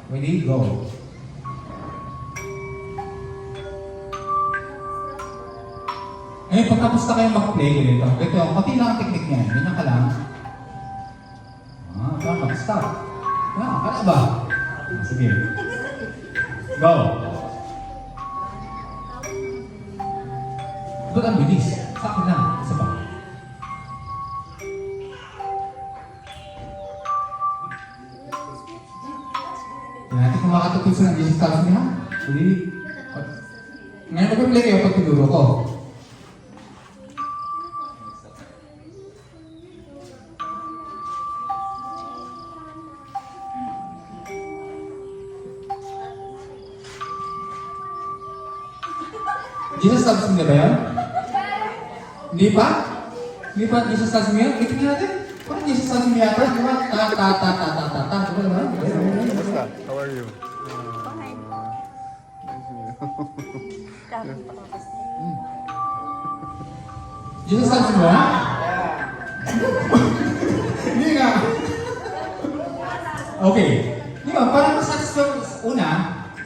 Ready? Go. Ngayon, pagkapos na kayo mag-play ulit, ito, pati lang ang technique niya. Ganyan ka lang. Mag-stop. Kaya ba? Sige. Go. Ba't ang bilis? Sa akin lang. Isa pa. Tingnan natin kung makatutun sa ng digital niya. Uli. Ngayon, mag-play kayo pag tinuro ko. Jesus loves me ba yan? Hindi pa? Hindi pa Jesus loves me yan? Itignan natin. Parang Jesus loves me yata. Di ba? Ta-ta-ta-ta-ta-ta-ta. Di ba naman? Kumusta? How are you? Jesus loves me ba? Hindi nga. Okay. Di ba? Parang masasabi una.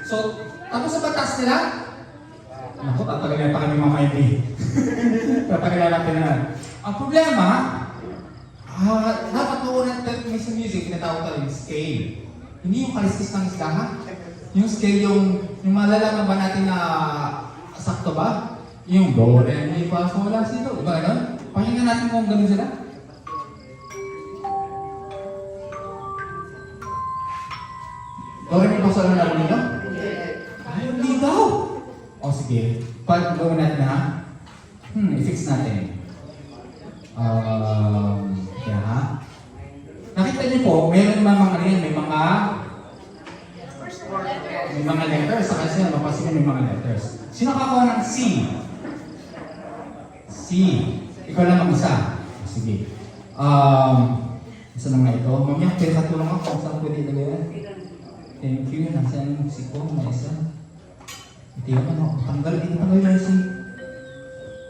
So, tapos sa batas nila, naku, tatagalan pa kami mga MD. Tatagalan natin na. Ang problema, dapat noon natin sa music, tinatawag tayo yung scale. Hindi yung kalistis ng isdahan. Yung scale, yung malalaman ba natin na sakto ba? Yung do, re, mi, fa, sol, la, si, do. Diba gano'n? Pakinggan natin kung gano'n sila. Do, re, mi, fa, sol, la, si, do? Ay, hindi daw! O sige, pag-gawin natin ha. I-fix natin. Yeah. Nakita niyo po, meron naman mga yan, may mga letters. Sa kasi mapasin may mga letters. Sino kakakuha ng C? C. Ikaw lang mag-isa. Sige. Isa na nga ito. Mamaya, pinakatulong ako kung saan pwede ilagay yan. Thank you. Nasaan yung C ko? May isa. Ito yung ano, tanggal yung C.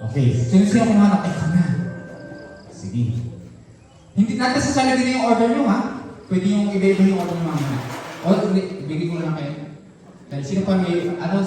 Okay, sino kumanak? Ay, kami. Sige. Hindi natin sasalagin na yung order nyo, ha? Pwede yung iba-iba yung order nyo mamaya. O, ibigay ko lang kayo. Dahil sino pa may, ano,